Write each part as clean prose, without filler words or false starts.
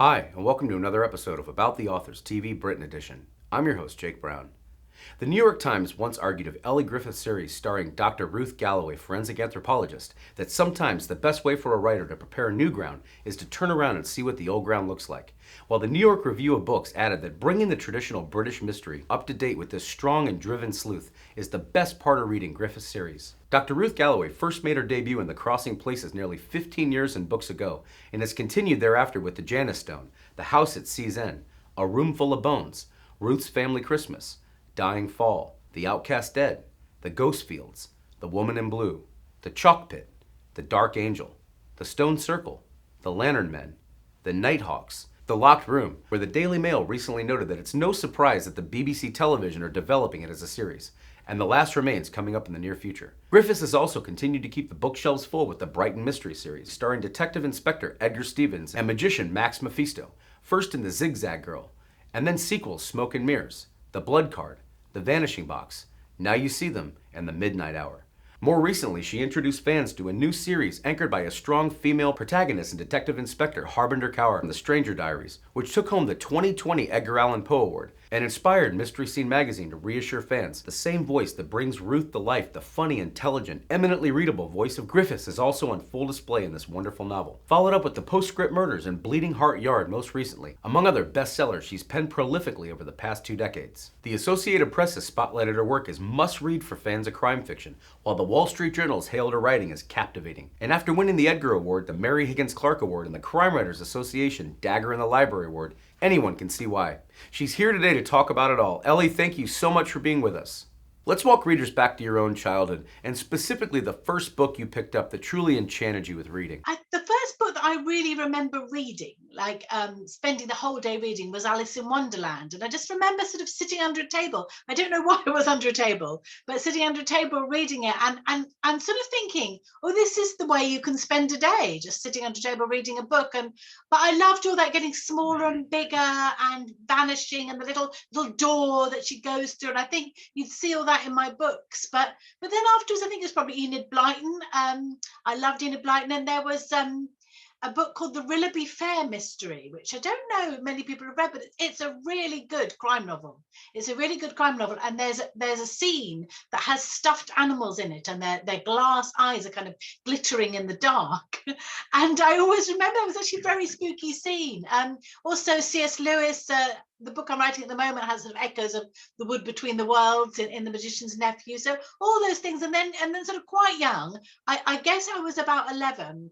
Hi, and welcome to another episode of About the Authors TV Britain Edition. I'm your host, Jake Brown. The New York Times once argued of Elly Griffiths' series starring Dr. Ruth Galloway, forensic anthropologist, that sometimes the best way for a writer to prepare new ground is to turn around and see what the old ground looks like. While the New York Review of Books added that bringing the traditional British mystery up to date with this strong and driven sleuth is the best part of reading Griffiths' series. Dr. Ruth Galloway first made her debut in The Crossing Places nearly 15 years and books ago, and has continued thereafter with The Janus Stone, The House at Sea's End, A Room Full of Bones, Ruth's Family Christmas, Dying Fall, The Outcast Dead, The Ghost Fields, The Woman in Blue, The Chalk Pit, The Dark Angel, The Stone Circle, The Lantern Men, The Nighthawks, The Locked Room, where the Daily Mail recently noted that it's no surprise that the BBC television are developing it as a series, and The Last Remains coming up in the near future. Griffiths has also continued to keep the bookshelves full with the Brighton mystery series, starring Detective Inspector Edgar Stevens and magician Max Mephisto, first in The Zigzag Girl, and then sequels Smoke and Mirrors, The Blood Card, The Vanishing Box, Now You See Them, and The Midnight Hour. More recently, she introduced fans to a new series anchored by a strong female protagonist and Detective Inspector Harbinder Kaur in The Stranger Diaries, which took home the 2020 Edgar Allan Poe Award and inspired Mystery Scene magazine to reassure fans the same voice that brings Ruth to life, the funny, intelligent, eminently readable voice of Griffiths, is also on full display in this wonderful novel. Followed up with The Postscript Murders and Bleeding Heart Yard most recently. Among other bestsellers she's penned prolifically over the past 2 decades. The Associated Press has spotlighted her work as must-read for fans of crime fiction, while the Wall Street Journal has hailed her writing as captivating. And after winning the Edgar Award, the Mary Higgins Clark Award, and the Crime Writers Association Dagger in the Library Award, anyone can see why. She's here today to talk about it all. Elly, thank you so much for being with us. Let's walk readers back to your own childhood, and specifically the first book you picked up that truly enchanted you with reading. The first book that I really remember reading, spending the whole day reading, was Alice in Wonderland. And I just remember sort of sitting under a table. I don't know why it was under a table, but sitting under a table reading it and sort of thinking, oh, this is the way you can spend a day, just sitting under a table reading a book. But I loved all that getting smaller and bigger and vanishing, and the little door that she goes through. And I think you'd see all that in my books. But then afterwards, I think it was probably Enid Blyton. I loved Enid Blyton, and there was a book called The Rillaby Fair Mystery, which I don't know many people have read, but it's a really good crime novel. It's a really good crime novel, and there's a scene that has stuffed animals in it, and their glass eyes are kind of glittering in the dark. And I always remember it was actually a very spooky scene. Also, C.S. Lewis, the book I'm writing at the moment, has sort of echoes of The Wood Between the Worlds in The Magician's Nephew. So all those things, and then sort of quite young, I guess I was about 11.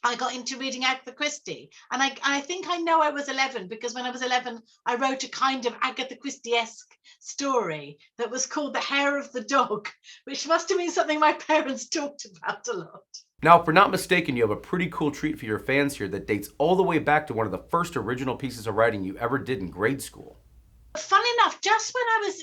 I got into reading Agatha Christie, and I think I know I was 11 because when I was 11, I wrote a kind of Agatha Christie-esque story that was called The Hair of the Dog, which must have been something my parents talked about a lot. Now, if we're not mistaken, you have a pretty cool treat for your fans here that dates all the way back to one of the first original pieces of writing you ever did in grade school. Fun enough, just when I was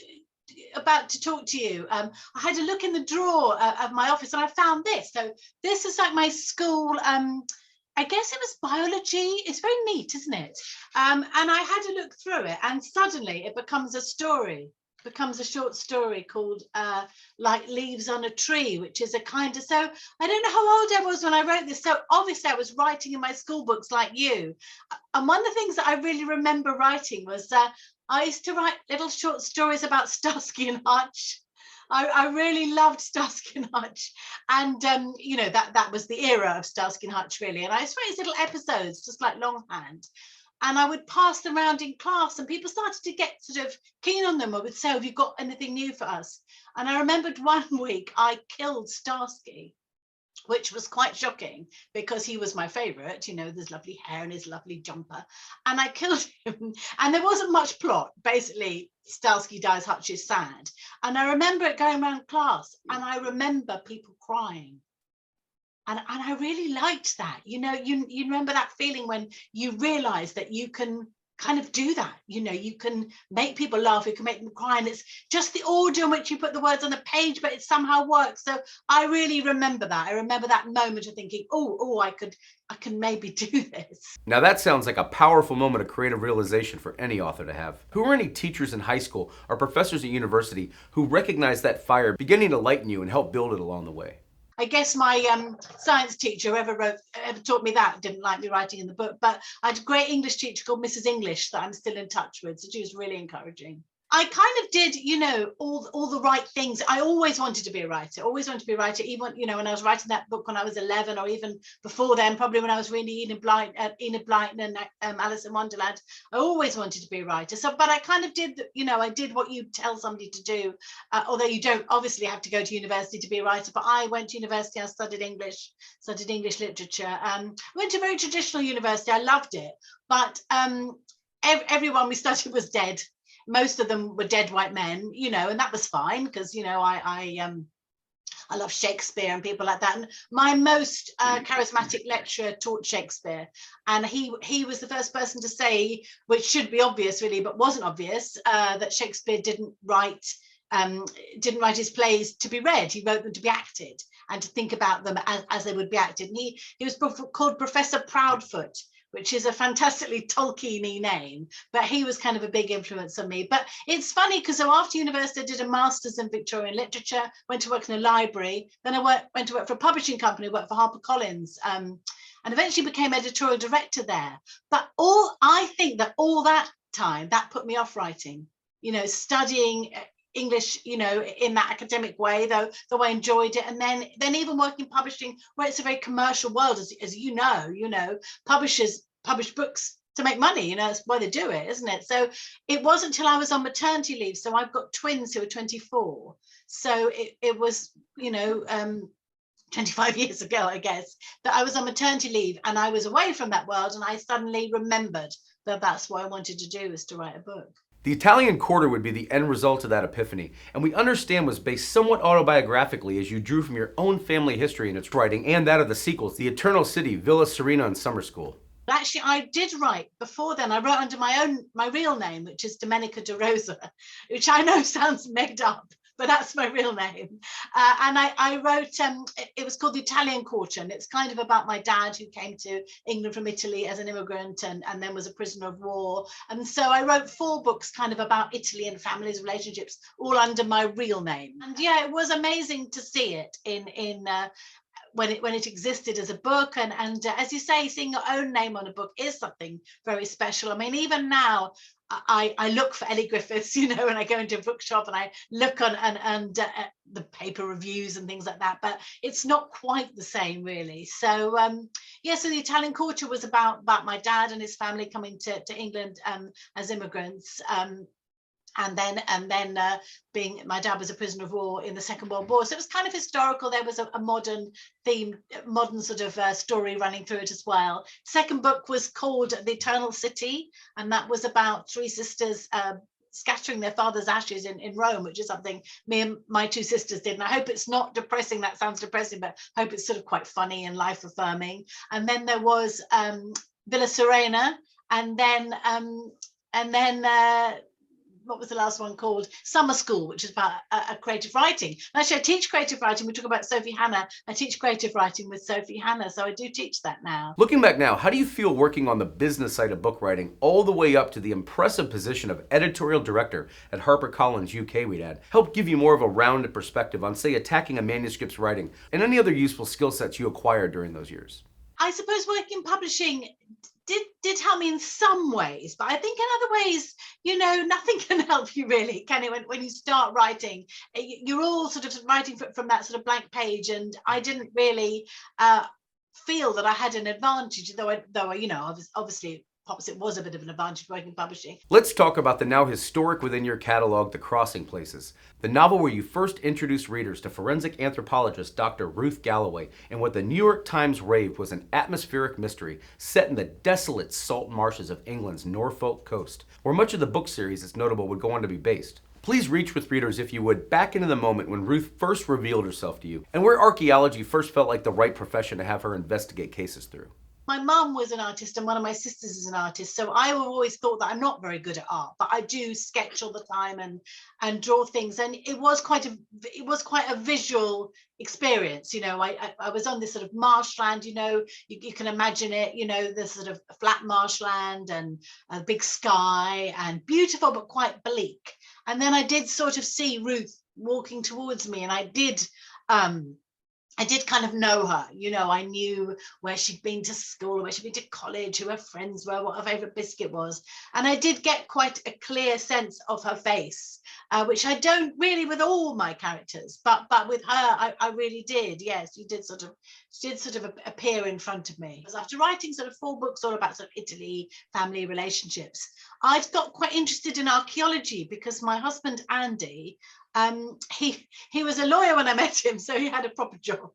about to talk to you, I had a look in the drawer of my office, and I found this. So this is like my school, I guess it was biology. It's very neat, isn't it? And I had a look through it, and suddenly it becomes a story. Becomes a short story called Like Leaves on a Tree, which is a kind of, so I don't know how old I was when I wrote this. So obviously I was writing in my school books like you. And one of the things that I really remember writing was I used to write little short stories about Starsky and Hutch. I really loved Starsky and Hutch, and that was the era of Starsky and Hutch, really. And I just wrote these little episodes, just like longhand, and I would pass them around in class, and people started to get sort of keen on them. I would say, have you got anything new for us? And I remembered one week I killed Starsky, which was quite shocking because he was my favorite, his lovely hair and his lovely jumper. And I killed him, and there wasn't much plot. Basically, Starsky dies, Hutch is sad. And I remember it going around class, and I remember people crying. And I really liked that. You remember that feeling when you realize that you can kind of do that. You can make people laugh, you can make them cry, and it's just the order in which you put the words on the page, but it somehow works. So I really remember that. I remember that moment of thinking, I can maybe do this. Now that sounds like a powerful moment of creative realization for any author to have. Who are any teachers in high school or professors at university who recognize that fire beginning to lighten you and help build it along the way? I guess my science teacher, whoever taught me that, didn't like me writing in the book. But I had a great English teacher called Mrs. English that I'm still in touch with. So she was really encouraging. I kind of did, all the right things. I always wanted to be a writer, even, when I was writing that book when I was 11, or even before then, probably when I was reading Enid Blyton and Alice in Wonderland. I always wanted to be a writer. So, but I kind of did, I did what you tell somebody to do, although you don't obviously have to go to university to be a writer. But I went to university, I studied English literature. Went to a very traditional university. I loved it. But everyone we studied was dead. Most of them were dead white men, and that was fine because, I love Shakespeare and people like that. And my most charismatic lecturer taught Shakespeare. And he was the first person to say, which should be obvious really, but wasn't obvious, that Shakespeare didn't write his plays to be read. He wrote them to be acted and to think about them as they would be acted. And he was called Professor Proudfoot, which is a fantastically Tolkien-y name, but he was kind of a big influence on me. But it's funny because after university, I did a master's in Victorian literature, went to work in a library, then I went to work for a publishing company, worked for HarperCollins, and eventually became editorial director there. But I think that all that time, that put me off writing, studying English, in that academic way, though I enjoyed it. And then even working publishing, where it's a very commercial world, as you know, publishers publish books to make money, that's why they do it, isn't it? So it wasn't until I was on maternity leave. So I've got twins who are 24. So it was, 25 years ago, I guess, that I was on maternity leave and I was away from that world. And I suddenly remembered that that's what I wanted to do, was to write a book. The Italian Quarter would be the end result of that epiphany, and we understand was based somewhat autobiographically as you drew from your own family history in its writing and that of the sequels, The Eternal City, Villa Serena, and Summer School. Actually, I did write before then. I wrote under my real name, which is Domenica De Rosa, which I know sounds made up, but that's my real name. And I wrote, it was called The Italian Quarter, and it's kind of about my dad who came to England from Italy as an immigrant and then was a prisoner of war. And so I wrote 4 books kind of about Italy and families, relationships, all under my real name. And yeah, it was amazing to see it when it existed as a book. And as you say, seeing your own name on a book is something very special. I mean, even now, I look for Elly Griffiths, and I go into a bookshop and I look on and the paper reviews and things like that, but it's not quite the same really. So so The Italian Quarter was about my dad and his family coming to England as immigrants. And then being, my dad was a prisoner of war in the Second World War. So it was kind of historical. There was a modern theme, modern sort of story running through it as well. Second book was called The Eternal City, and that was about 3 sisters scattering their father's ashes in Rome, which is something me and my 2 sisters did. And I hope it's not depressing. That sounds depressing, but I hope it's sort of quite funny and life affirming. And then there was Villa Serena, and then what was the last one called? Summer School, which is about a creative writing. Actually, I teach creative writing. We talk about Sophie Hannah. I teach creative writing with Sophie Hannah, so I do teach that now. Looking back now, how do you feel working on the business side of book writing all the way up to the impressive position of editorial director at HarperCollins UK, we'd add, helped give you more of a rounded perspective on, say, attacking a manuscript's writing and any other useful skill sets you acquired during those years? I suppose working in publishing did help me in some ways, but I think in other ways, nothing can help you really, can it? When you start writing, you're all sort of writing from that sort of blank page, and I didn't really feel that I had an advantage, though obviously perhaps it was a bit of an advantage working in publishing. Let's talk about the now historic within your catalog, The Crossing Places, the novel where you first introduced readers to forensic anthropologist Dr. Ruth Galloway, and what the New York Times raved was an atmospheric mystery set in the desolate salt marshes of England's Norfolk coast, where much of the book series that's notable would go on to be based. Please reach with readers, if you would, back into the moment when Ruth first revealed herself to you, and where archaeology first felt like the right profession to have her investigate cases through. My mum was an artist and one of my sisters is an artist, so I always thought that I'm not very good at art, but I do sketch all the time and draw things, and it was quite a visual experience. I was on this sort of marshland, you can imagine it, this sort of flat marshland and a big sky and beautiful but quite bleak. And then I did sort of see Ruth walking towards me, and I did I did kind of know her, I knew where she'd been to school, where she'd been to college, who her friends were, what her favourite biscuit was. And I did get quite a clear sense of her face, which I don't really with all my characters, but with her, I really did. Yes, she did sort of appear in front of me. After writing sort of 4 books all about sort of Italy, family relationships, I'd got quite interested in archaeology because my husband, Andy, he was a lawyer when I met him, so he had a proper job.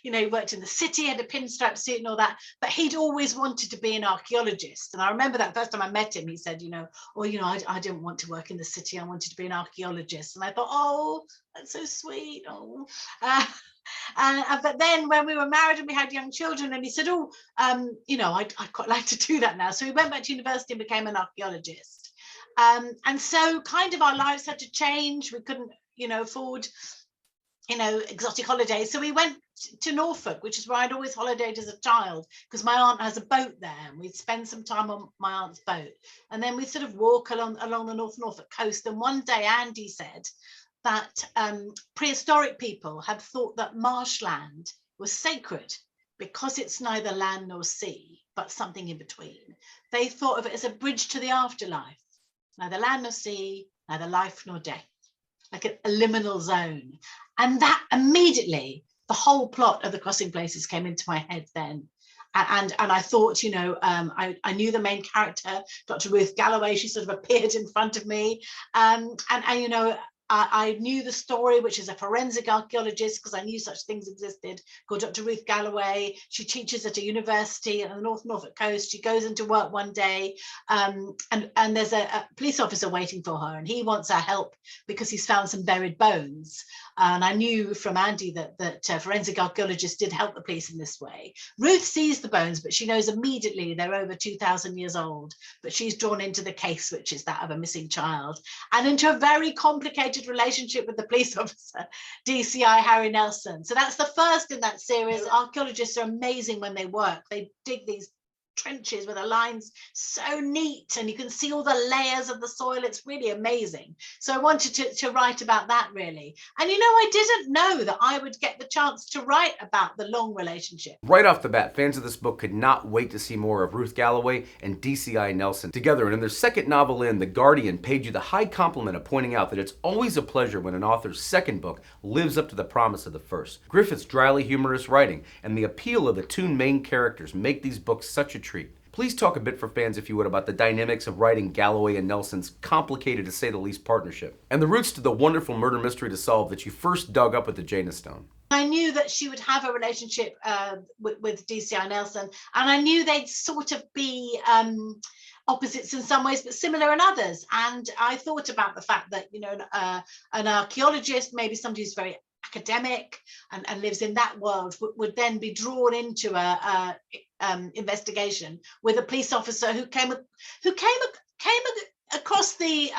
He worked in the city, had a pinstripe suit and all that, but he'd always wanted to be an archaeologist. And I remember that first time I met him, he said, I didn't want to work in the city, I wanted to be an archaeologist. And I thought, oh, that's so sweet. But then when we were married and we had young children, and he said, I'd quite like to do that now. So we went back to university and became an archaeologist. And so kind of our lives had to change. We couldn't afford exotic holidays, so we went to Norfolk, which is where I'd always holidayed as a child, because my aunt has a boat there, and we'd spend some time on my aunt's boat, and then we'd sort of walk along the North Norfolk coast. And one day Andy said that prehistoric people had thought that marshland was sacred because it's neither land nor sea, but something in between. They thought of it as a bridge to the afterlife, neither land nor sea, neither life nor death, like a liminal zone. And that immediately, the whole plot of the Crossing Places came into my head then. And I thought, I knew the main character, Dr. Ruth Galloway. She sort of appeared in front of me. I knew the story, which is a forensic archaeologist, because I knew such things existed, called Dr. Ruth Galloway. She teaches at a university on the North Norfolk coast. She goes into work one day, and there's a police officer waiting for her, and he wants her help because he's found some buried bones. And I knew from Andy that forensic archaeologists did help the police in this way. Ruth sees the bones, but she knows immediately they're over 2,000 years old. But she's drawn into the case, which is that of a missing child, and into a very complicated relationship with the police officer, DCI Harry Nelson. So that's the first in that series. Archaeologists are amazing when they work. They dig these trenches with the lines so neat, and you can see all the layers of the soil. It's really amazing. So I wanted to write about that, really. And I didn't know that I would get the chance to write about the long relationship. Right off the bat, fans of this book could not wait to see more of Ruth Galloway and DCI Nelson together. And in their second novel The Guardian paid you the high compliment of pointing out that it's always a pleasure when an author's second book lives up to the promise of the first. Griffiths' dryly humorous writing and the appeal of the 2 main characters make these books such a treat. Please talk a bit for fans, if you would, about the dynamics of writing Galloway and Nelson's complicated, to say the least, partnership, and the roots to the wonderful murder mystery to solve that you first dug up with the Janus Stone. I knew that she would have a relationship with DCI Nelson, and I knew they'd sort of be opposites in some ways, but similar in others. And I thought about the fact that, an archaeologist, maybe somebody who's very academic and lives in that world, would then be drawn into a investigation with a police officer who came across the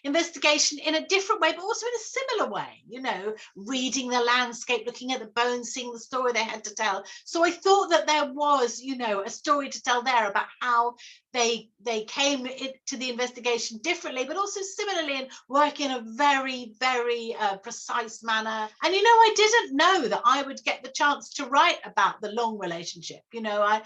investigation in a different way, but also in a similar way, reading the landscape, looking at the bones, seeing the story they had to tell. So I thought that there was, a story to tell there about how they came to the investigation differently, but also similarly, and work in a very, very precise manner. And I didn't know that I would get the chance to write about the long relationship. I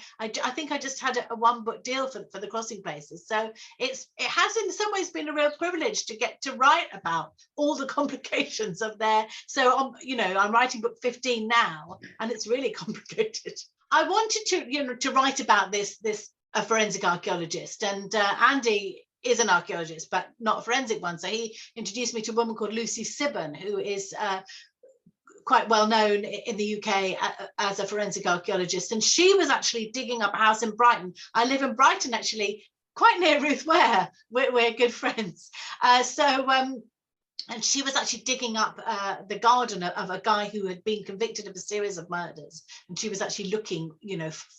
think I just had a 1-book deal for the Crossing Places, so it has in some ways been a real privilege to get to write about all the complications of their. So I'm writing book 15 now, and it's really complicated. I wanted to write about this a forensic archaeologist, and Andy is an archaeologist, but not a forensic one. So he introduced me to a woman called Lucy Sibben, who is quite well known in the UK as a forensic archaeologist. And she was actually digging up a house in Brighton. I live in Brighton, actually, quite near Ruth Ware. We're good friends. And she was actually digging up the garden of a guy who had been convicted of a series of murders. And she was actually looking,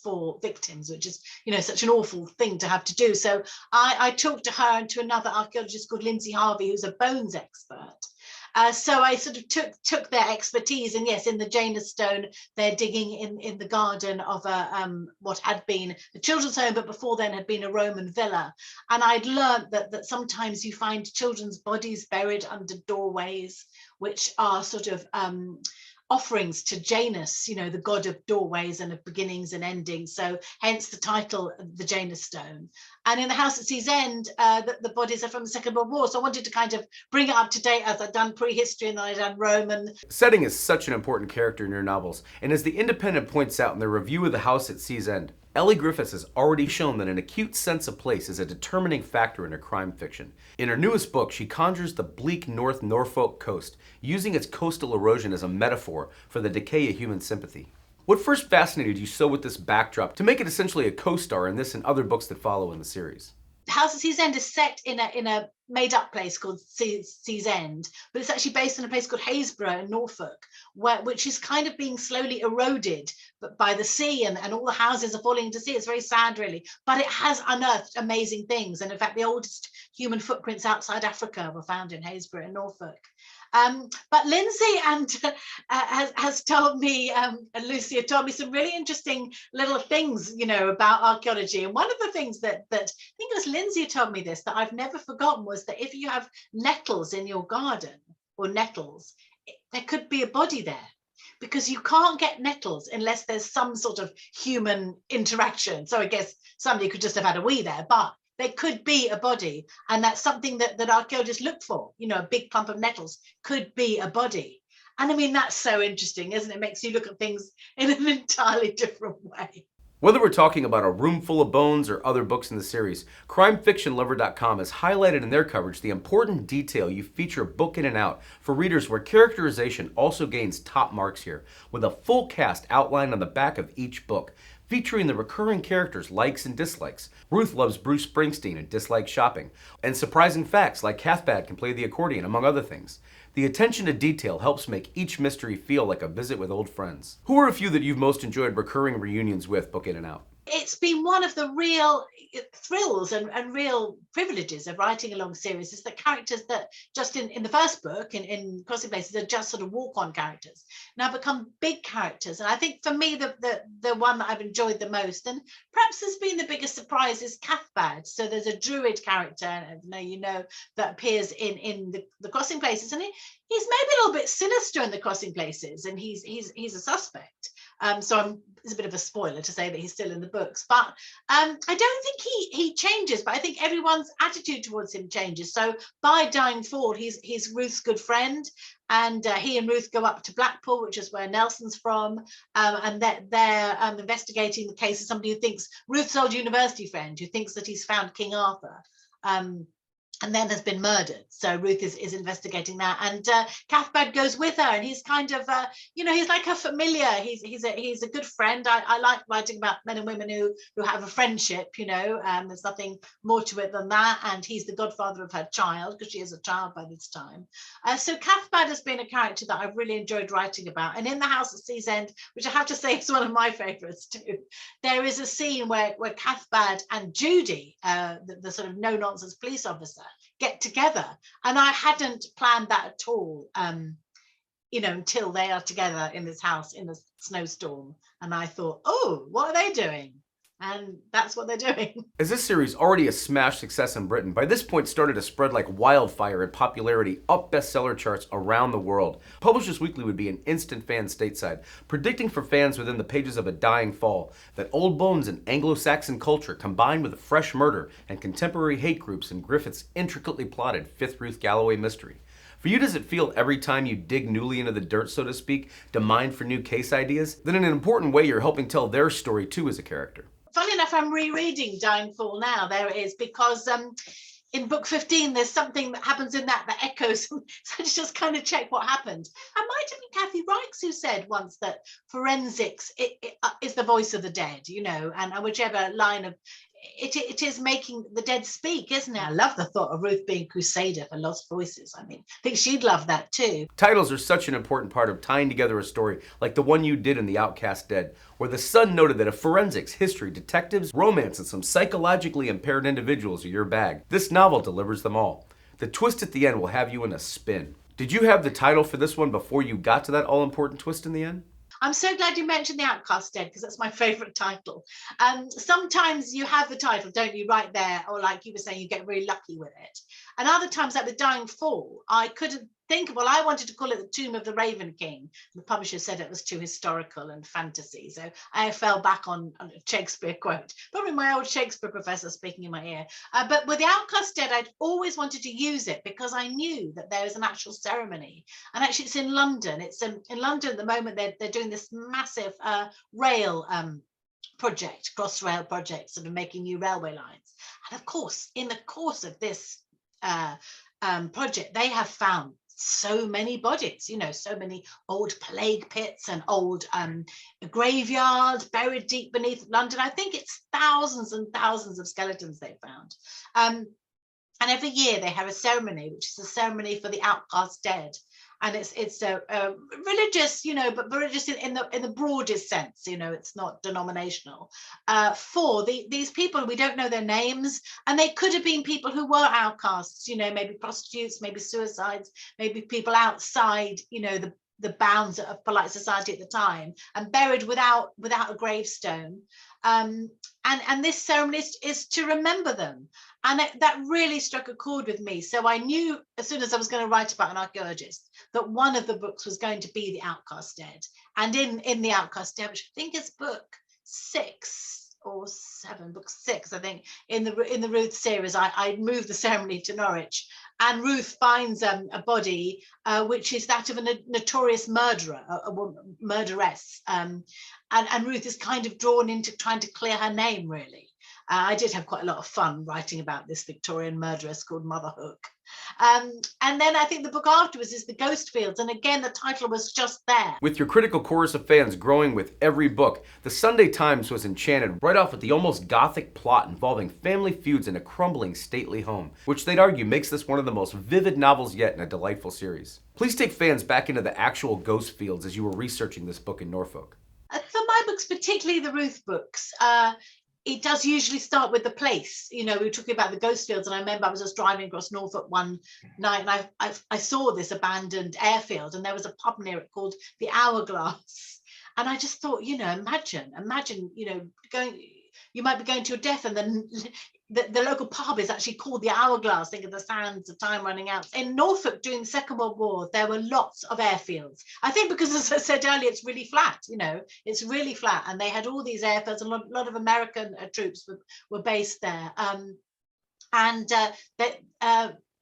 for victims, which is, such an awful thing to have to do. So I talked to her and to another archaeologist called Lindsay Harvey, who's a bones expert. So I sort of took their expertise, and yes, in the Janus Stone, they're digging in the garden of what had been a children's home, but before then had been a Roman villa. And I'd learned that sometimes you find children's bodies buried under doorways, which are sort of offerings to Janus, the god of doorways and of beginnings and endings. So hence the title, the Janus Stone. And in the house at Sea's End, the bodies are from the Second World War. So I wanted to kind of bring it up to date, as I've done prehistory and then I've done Roman. Setting is such an important character in your novels, and as The Independent points out in their review of the house at Sea's End, Elly Griffiths has already shown that an acute sense of place is a determining factor in her crime fiction. In her newest book, she conjures the bleak North Norfolk coast, using its coastal erosion as a metaphor for the decay of human sympathy. What first fascinated you so with this backdrop to make it essentially a co-star in this and other books that follow in the series? The house at Sea's End is set in a made-up place called Sea's End, but it's actually based on a place called Haysborough in Norfolk, which is kind of being slowly eroded by the sea, and all the houses are falling into sea. It's very sad, really, but it has unearthed amazing things. And in fact, the oldest human footprints outside Africa were found in Haysborough in Norfolk. But Lindsay has told me, and Lucy have told me some really interesting little things, about archaeology. And one of the things that I think it was Lindsay who told me this, that I've never forgotten, was that if you have nettles in your garden, or nettles, there could be a body there, because you can't get nettles unless there's some sort of human interaction. So I guess somebody could just have had a wee there, but there could be a body, and that's something that archaeologists look for. A big clump of nettles could be a body. And I mean, that's so interesting, isn't it? It makes you look at things in an entirely different way. Whether we're talking about A Room Full of Bones or other books in the series, CrimeFictionLover.com has highlighted in their coverage the important detail you feature book in and out for readers, where characterization also gains top marks here, with a full cast outlined on the back of each book, featuring the recurring characters' likes and dislikes. Ruth loves Bruce Springsteen and dislikes shopping, and surprising facts like Cathbad can play the accordion, among other things. The attention to detail helps make each mystery feel like a visit with old friends. Who are a few that you've most enjoyed recurring reunions with, book in and out? It's been one of the real thrills and real privileges of writing a long series, is that characters that just in the first book, in Crossing Places, are just sort of walk-on characters, now become big characters. And I think for me, the one that I've enjoyed the most, and perhaps has been the biggest surprise, is Cathbad. So there's a druid character, that appears in the Crossing Places, and he's maybe a little bit sinister in the Crossing Places, and he's a suspect. So it's a bit of a spoiler to say that he's still in the books, but I don't think he changes, but I think everyone's attitude towards him changes. So by Dying Fall, he's Ruth's good friend, and he and Ruth go up to Blackpool, which is where Nelson's from, and they're investigating the case of somebody who thinks, Ruth's old university friend, who thinks that he's found King Arthur. And then has been murdered. So Ruth is investigating that, and Cathbad goes with her, and he's kind of, he's like a familiar. He's a good friend. I like writing about men and women who have a friendship. There's nothing more to it than that. And he's the godfather of her child, because she is a child by this time. So Cathbad has been a character that I've really enjoyed writing about. And in The House at Sea's End, which I have to say is one of my favourites too, there is a scene where Cathbad and Judy, the sort of no-nonsense police officer, get together, and I hadn't planned that at all, until they are together in this house in a snowstorm, and I thought, oh, what are they doing? And that's what they're doing. As this series, already a smash success in Britain, by this point started to spread like wildfire in popularity up bestseller charts around the world, Publishers Weekly would be an instant fan stateside, predicting for fans within the pages of A Dying Fall that old bones and Anglo-Saxon culture combined with a fresh murder and contemporary hate groups in Griffiths' intricately plotted Fifth Ruth Galloway mystery. For you, does it feel every time you dig newly into the dirt, so to speak, to mine for new case ideas? Then in an important way, you're helping tell their story too as a character. Funny enough, I'm rereading Dying Fall now. There it is, because in book 15, there's something that happens in that echoes. So I just kind of check what happened. I might have been Kathy Reichs who said once that forensics is the voice of the dead, and whichever line of it is making the dead speak, isn't it? I love the thought of Ruth being crusader for lost voices. I think she'd love that too. Titles are such an important part of tying together a story like the one you did in The Outcast Dead, where the Sun noted that if forensics, history, detectives, romance, and some psychologically impaired individuals are your bag, this novel delivers them all. The twist at the end will have you in a spin. Did you have the title for this one before you got to that all-important twist in the end? I'm so glad you mentioned The Outcast Dead, because that's my favourite title. Sometimes you have the title, don't you, right there, or like you were saying, you get really lucky with it. And other times, like with Dying Fall, I couldn't think, well, I wanted to call it The Tomb of the Raven King. The publisher said it was too historical and fantasy. So I fell back on a Shakespeare quote, probably my old Shakespeare professor speaking in my ear. But with The Outcast Dead, I'd always wanted to use it because I knew that there is an actual ceremony. And actually, it's in London. It's in London at the moment. They're doing this massive rail project, Crossrail project, sort of making new railway lines. And of course, in the course of this project, they have found so many bodies, so many old plague pits and old graveyards buried deep beneath London. I think it's thousands and thousands of skeletons they found. And every year they have a ceremony, which is a ceremony for the outcast dead. And it's a religious, but religious in the broadest sense, it's not denominational, for these people. We don't know their names, and they could have been people who were outcasts, maybe prostitutes, maybe suicides, maybe people outside, the bounds of polite society at the time, and buried without a gravestone. And this ceremony is to remember them. And that really struck a chord with me. So I knew as soon as I was going to write about an archaeologist that one of the books was going to be The Outcast Dead. And in The Outcast Dead, which I think is book 6 or 7, book 6, I think, in the Ruth series, I moved the ceremony to Norwich. And Ruth finds a body, which is that of a notorious murderer, a woman, murderess. And Ruth is kind of drawn into trying to clear her name, really. I did have quite a lot of fun writing about this Victorian murderess called Mother Hook. And then I think the book afterwards is The Ghost Fields. And again, the title was just there. With your critical chorus of fans growing with every book, the Sunday Times was enchanted right off with the almost gothic plot involving family feuds in a crumbling stately home, which they'd argue makes this one of the most vivid novels yet in a delightful series. Please take fans back into the actual Ghost Fields as you were researching this book in Norfolk. For my books, particularly the Ruth books, it does usually start with the place. We were talking about the Ghost Fields, and I remember I was just driving across Norfolk one night, and I saw this abandoned airfield, and there was a pub near it called the Hourglass. And I just thought, imagine, you might be going to your death, and then the local pub is actually called the Hourglass. Think of the sands of time running out. In Norfolk during the Second World War, there were lots of airfields. I think because, as I said earlier, it's really flat, it's really flat. And they had all these airfields. A lot of American troops were based there.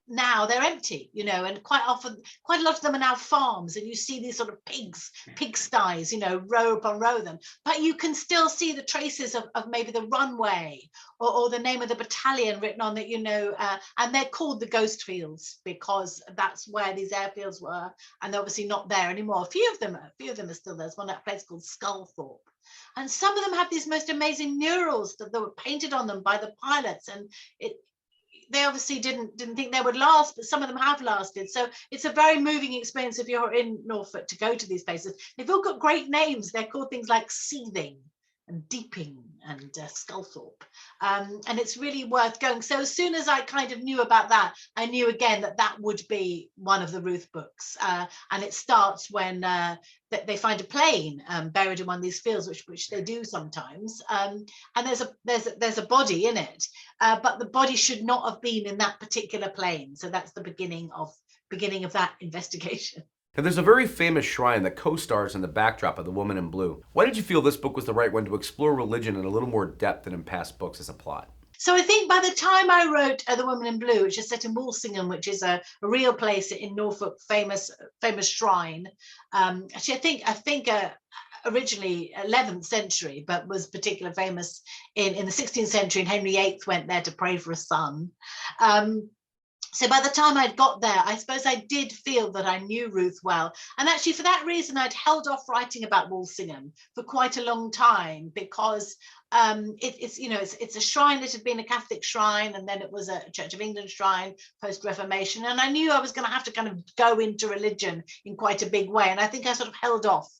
Now they're empty, and quite often, quite a lot of them are now farms, and you see these sort of pigsties, row upon row of them, but you can still see the traces of maybe the runway or the name of the battalion written on it, and they're called the Ghost Fields because that's where these airfields were, and they're obviously not there anymore. A few of them are still there. There's one at a place called Sculthorpe. And some of them have these most amazing murals that were painted on them by the pilots, and they obviously didn't think they would last, but some of them have lasted. So it's a very moving experience if you're in Norfolk to go to these places. They've all got great names. They're called things like Seething and Deeping and Sculthorpe. And it's really worth going. So as soon as I kind of knew about that, I knew again that would be one of the Ruth books. And it starts when they find a plane buried in one of these fields, which they do sometimes. And there's a body in it, but the body should not have been in that particular plane. So that's the beginning of that investigation. Now, there's a very famous shrine that co-stars in the backdrop of The Woman in Blue. Why did you feel this book was the right one to explore religion in a little more depth than in past books as a plot? So I think by the time I wrote The Woman in Blue, which is set in Walsingham, which is a real place in Norfolk, famous shrine. Actually, I think originally 11th century, but was particularly famous in the 16th century, and Henry VIII went there to pray for a son. So by the time I'd got there, I suppose I did feel that I knew Ruth well. And actually, for that reason, I'd held off writing about Walsingham for quite a long time, because it's a shrine that had been a Catholic shrine, and then it was a Church of England shrine post-Reformation. And I knew I was going to have to kind of go into religion in quite a big way. And I think I sort of held off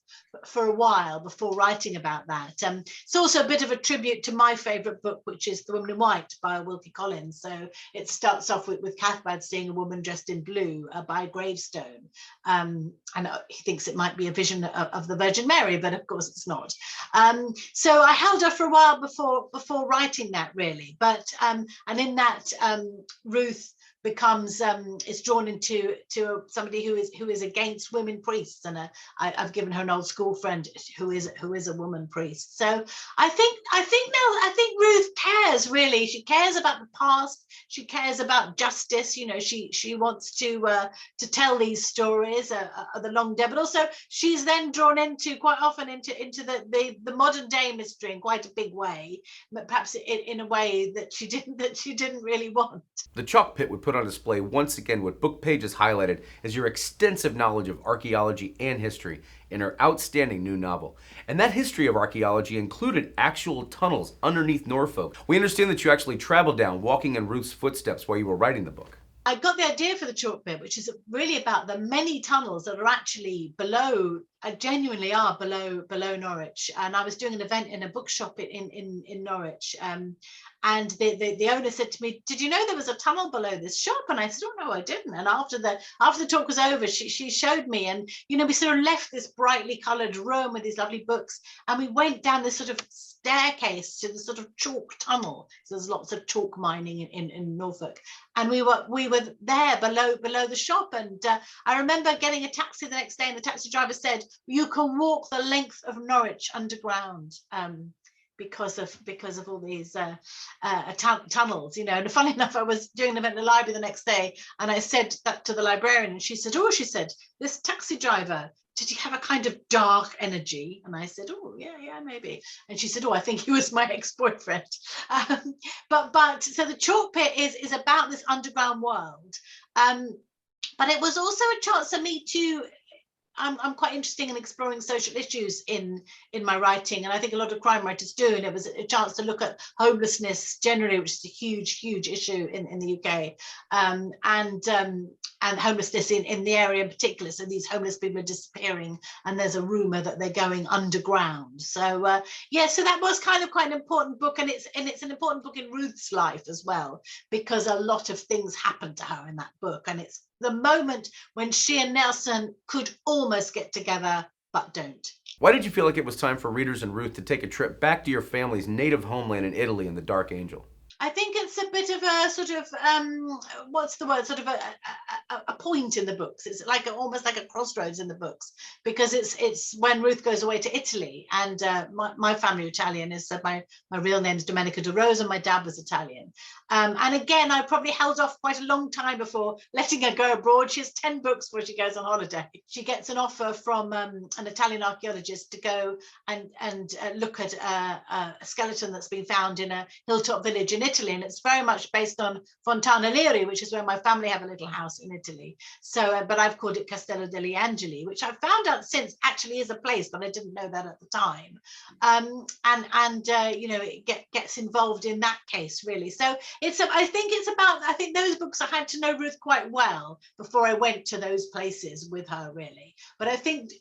for a while before writing about that. It's also a bit of a tribute to my favourite book, which is The Woman in White by Wilkie Collins. So it starts off with Cathbad seeing a woman dressed in blue by a gravestone. And he thinks it might be a vision of the Virgin Mary, but of course it's not. So I held off for a while before writing that, really. But and in that, Ruth becomes is drawn into somebody who is against women priests, and I've given her an old school friend who is a woman priest. So I think Ruth cares, really. She cares about the past. She cares about justice. You know, she wants to tell these stories of the long dead, but also she's then drawn into quite often into the modern day mystery in quite a big way, but perhaps in a way that she didn't really want. The Chalk Pit would put on display once again what book pages highlighted as your extensive knowledge of archaeology and history in her outstanding new novel. And that history of archaeology included actual tunnels underneath Norfolk. We understand that you actually traveled down, walking in Ruth's footsteps while you were writing the book. I got the idea for the Chalk Pit, which is really about the many tunnels that are actually below, genuinely are below Norwich. And I was doing an event in a bookshop in Norwich, and the owner said to me, "Did you know there was a tunnel below this shop?" And I said, "Oh no, I didn't." And after the talk was over, she showed me, and we sort of left this brightly coloured room with these lovely books, and we went down this sort of staircase to the sort of chalk tunnel. So there's lots of chalk mining in Norfolk, and we were there below the shop. And I remember getting a taxi the next day, and the taxi driver said, "You can walk the length of Norwich underground." Because of all these tunnels, And funny enough, I was doing an event in the library the next day, and I said that to the librarian, and she said, "This taxi driver, did he have a kind of dark energy?" And I said, "Oh, yeah, maybe." And she said, "Oh, I think he was my ex-boyfriend." But so the Chalk Pit is about this underground world, but it was also a chance for me to. I'm quite interested in exploring social issues in my writing, and I think a lot of crime writers do. And it was a chance to look at homelessness generally, which is a huge issue in the UK, and homelessness in the area in particular. So these homeless people are disappearing, and there's a rumor that they're going underground. So so that was kind of quite an important book, and it's an important book in Ruth's life as well, because a lot of things happened to her in that book, and it's the moment when she and Nelson could almost get together but don't. Why did you feel like it was time for readers and Ruth to take a trip back to your family's native homeland in Italy in The Dark Angel? I think it's a bit of a sort of what's the word? Sort of a point in the books. It's like almost like a crossroads in the books, because it's when Ruth goes away to Italy, and my family are Italian. Is my real name is Domenica De Rosa, and my dad was Italian. And again, I probably held off quite a long time before letting her go abroad. She has 10 books before she goes on holiday. She gets an offer from an Italian archaeologist to go and look at a skeleton that's been found in a hilltop village in Italy, and it's very much based on Fontana Liri, which is where my family have a little house in Italy. So, but I've called it Castello degli Angeli, which I've found out since actually is a place, but I didn't know that at the time. It gets involved in that case, really. So I think those books, I had to know Ruth quite well before I went to those places with her, really. But I think,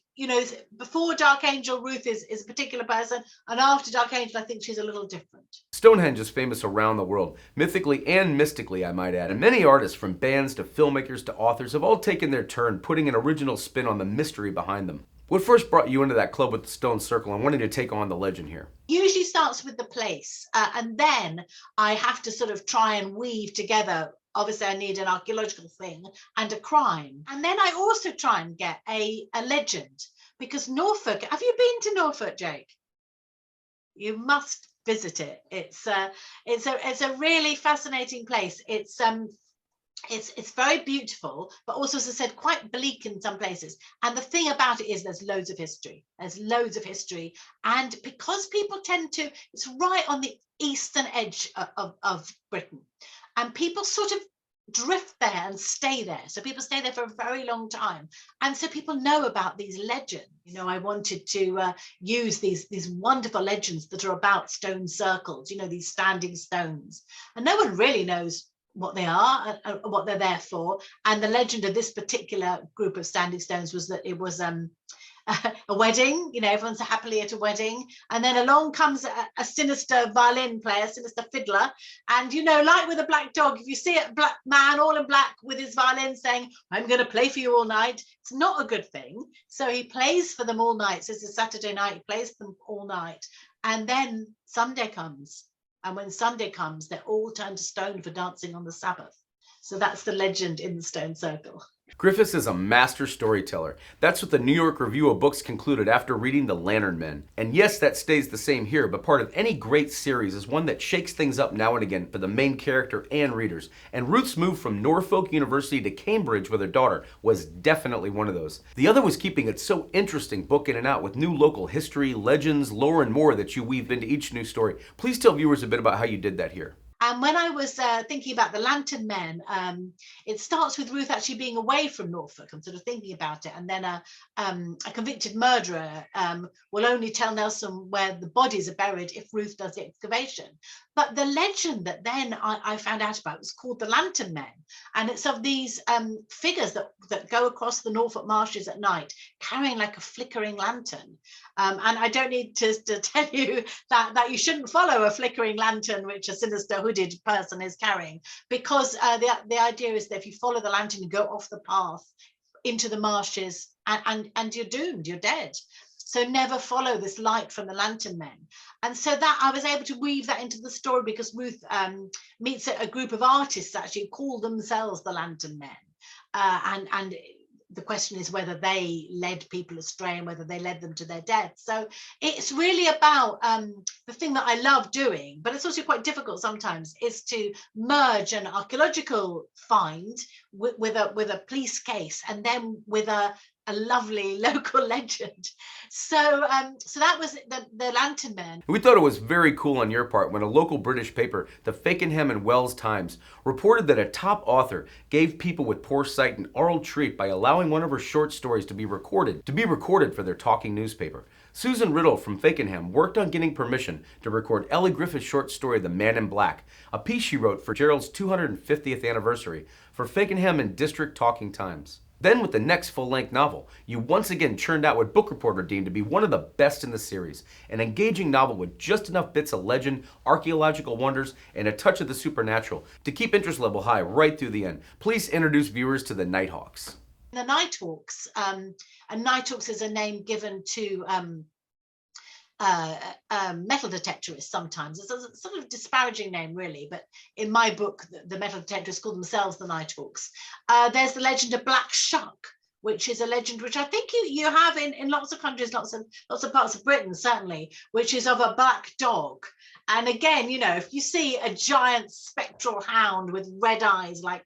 before Dark Angel, Ruth is a particular person, and after Dark Angel, I think she's a little different. Stonehenge is famous around the world, mythically and mystically, I might add, and many artists, from bands to filmmakers to authors, have all taken their turn putting an original spin on the mystery behind them. What first brought you into that club with the Stone Circle and wanting to take on the legend here? Usually starts with the place, and then I have to sort of try and weave together. Obviously, I need an archaeological thing and a crime. And then I also try and get a legend, because Norfolk, have you been to Norfolk, Jake? You must visit it. It's a really fascinating place. It's very beautiful, but also, as I said, quite bleak in some places. And the thing about it is there's loads of history. And because people it's right on the eastern edge of Britain. And people sort of drift there and stay there. So people stay there for a very long time. And so people know about these legends. I wanted to use these wonderful legends that are about stone circles, these standing stones. And no one really knows what they are and what they're there for. And the legend of this particular group of standing stones was that it was a wedding, everyone's happily at a wedding, and then along comes a sinister violin player, sinister fiddler, and like with a black dog, if you see a black man all in black with his violin saying, "I'm going to play for you all night," it's not a good thing. So he plays for them all night. So it's a Saturday night, he plays for them all night, and then Sunday comes, and when Sunday comes, they're all turned to stone for dancing on the Sabbath. So that's the legend in the stone circle. Griffiths is a master storyteller. That's what the New York Review of Books concluded after reading The Lantern Men. And yes, that stays the same here, but part of any great series is one that shakes things up now and again for the main character and readers. And Ruth's move from Norfolk University to Cambridge with her daughter was definitely one of those. The other was keeping it so interesting, book in and out, with new local history, legends, lore, and more that you weave into each new story. Please tell viewers a bit about how you did that here. And when I was thinking about the Lantern Men, it starts with Ruth actually being away from Norfolk. I'm sort of thinking about it. And then a convicted murderer will only tell Nelson where the bodies are buried if Ruth does the excavation. But the legend that then I found out about was called the Lantern Men. And it's of these figures that go across the Norfolk marshes at night, carrying like a flickering lantern. And I don't need to tell you that you shouldn't follow a flickering lantern, which a sinister hooded person is carrying, because the idea is that if you follow the lantern, you go off the path into the marshes and you're doomed, you're dead. So never follow this light from the Lantern Men. And so that I was able to weave that into the story because Ruth meets a group of artists actually call themselves the Lantern Men. And the question is whether they led people astray and whether they led them to their death. So it's really about the thing that I love doing, but it's also quite difficult sometimes, is to merge an archaeological find with a police case and then with a lovely local legend. So that was the Lantern Men. We thought it was very cool on your part when a local British paper, the Fakenham and Wells Times, reported that a top author gave people with poor sight an oral treat by allowing one of her short stories to be recorded for their talking newspaper. Susan Riddle from Fakenham worked on getting permission to record Elly Griffiths' short story The Man in Black, a piece she wrote for Gerald's 250th anniversary for Fakenham and District Talking Times. Then with the next full-length novel, you once again churned out what Book Reporter deemed to be one of the best in the series, an engaging novel with just enough bits of legend, archaeological wonders, and a touch of the supernatural to keep interest level high right through the end. Please introduce viewers to the Nighthawks. The Nighthawks, and Nighthawks is a name given to metal detectorists sometimes. It's a sort of disparaging name, really, but in my book, the metal detectorists call themselves the Nighthawks. There's the legend of Black Shuck, which is a legend which I think you have in lots of countries, lots of parts of Britain, certainly, which is of a black dog. And again, if you see a giant spectral hound with red eyes like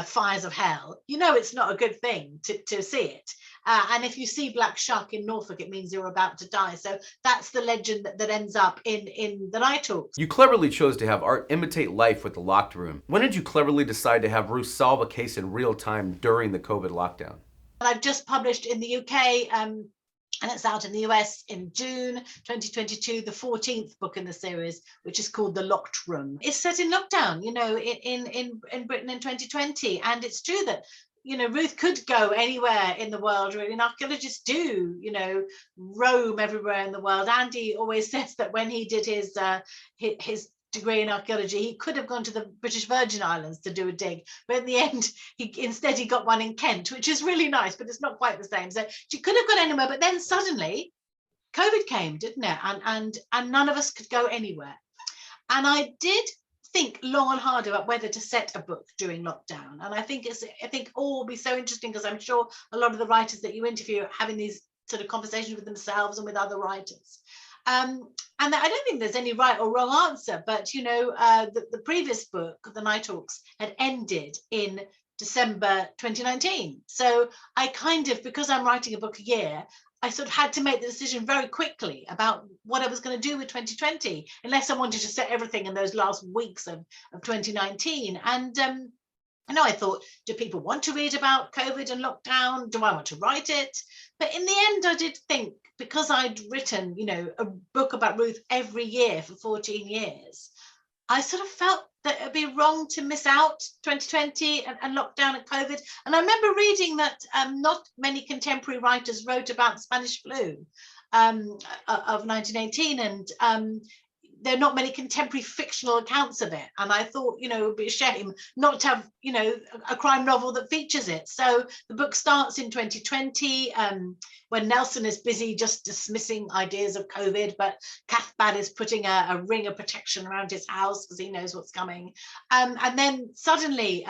fires of hell, it's not a good thing to see it. And if you see Black Shuck in Norfolk, it means you're about to die. So that's the legend that ends up in the Nighthawks. You cleverly chose to have art imitate life with the locked room. When did you cleverly decide to have Ruth solve a case in real time during the COVID lockdown? I've just published in the UK, and it's out in the US in June 2022, the 14th book in the series, which is called The Locked Room. It's set in lockdown, in Britain in 2020. And it's true that Ruth could go anywhere in the world, really, and archaeologists do, roam everywhere in the world. Andy always says that when he did his degree in archaeology, he could have gone to the British Virgin Islands to do a dig, but in the end, he got one in Kent, which is really nice, but it's not quite the same. So she could have gone anywhere, but then suddenly, COVID came, didn't it? And none of us could go anywhere. And I did think long and hard about whether to set a book during lockdown. And I think all will be so interesting, because I'm sure a lot of the writers that you interview are having these sort of conversations with themselves and with other writers. And I don't think there's any right or wrong answer, but the previous book, The Nighthawks, had ended in December 2019. So I because I'm writing a book a year, I sort of had to make the decision very quickly about what I was going to do with 2020, unless I wanted to set everything in those last weeks of 2019. And I thought, do people want to read about COVID and lockdown? Do I want to write it? But in the end, I did think, because I'd written, a book about Ruth every year for 14 years, I sort of felt that it'd be wrong to miss out 2020 and lockdown and COVID. And I remember reading that not many contemporary writers wrote about the Spanish flu of 1918. And there are not many contemporary fictional accounts of it. And I thought, it would be a shame not to have, a crime novel that features it. So the book starts in 2020 when Nelson is busy just dismissing ideas of COVID, but Cathbad is putting a ring of protection around his house because he knows what's coming. And then suddenly,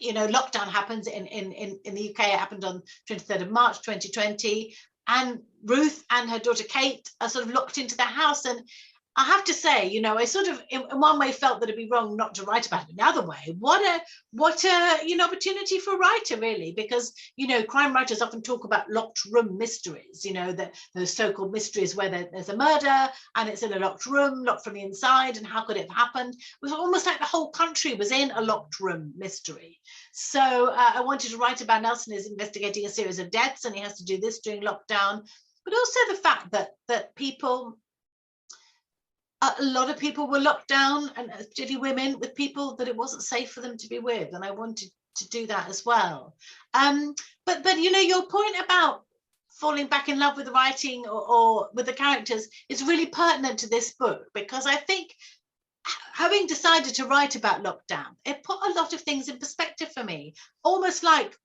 lockdown happens in the UK. It happened on 23rd of March 2020. And Ruth and her daughter Kate are sort of locked into their house. And I have to say, I sort of, in one way, felt that it'd be wrong not to write about it. Another way, what a opportunity for a writer, really, because crime writers often talk about locked room mysteries. That those so-called mysteries where there's a murder and it's in a locked room, locked from the inside, and how could it have happened? It was almost like the whole country was in a locked room mystery. So I wanted to write about Nelson is investigating a series of deaths, and he has to do this during lockdown, but also the fact that people. A lot of people were locked down, and particularly women, with people that it wasn't safe for them to be with, and I wanted to do that as well. But your point about falling back in love with the writing or with the characters is really pertinent to this book, because I think having decided to write about lockdown, it put a lot of things in perspective for me, almost like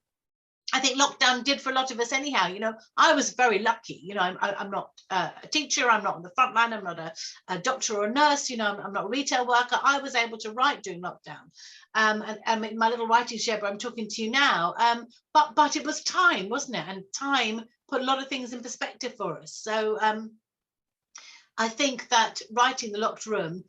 I think lockdown did for a lot of us anyhow. I was very lucky. I'm not a teacher. I'm not on the front line. I'm not a doctor or a nurse. I'm not a retail worker. I was able to write during lockdown. And in my little writing shed where I'm talking to you now. But it was time, wasn't it? And time put a lot of things in perspective for us. So I think that writing The Locked Room,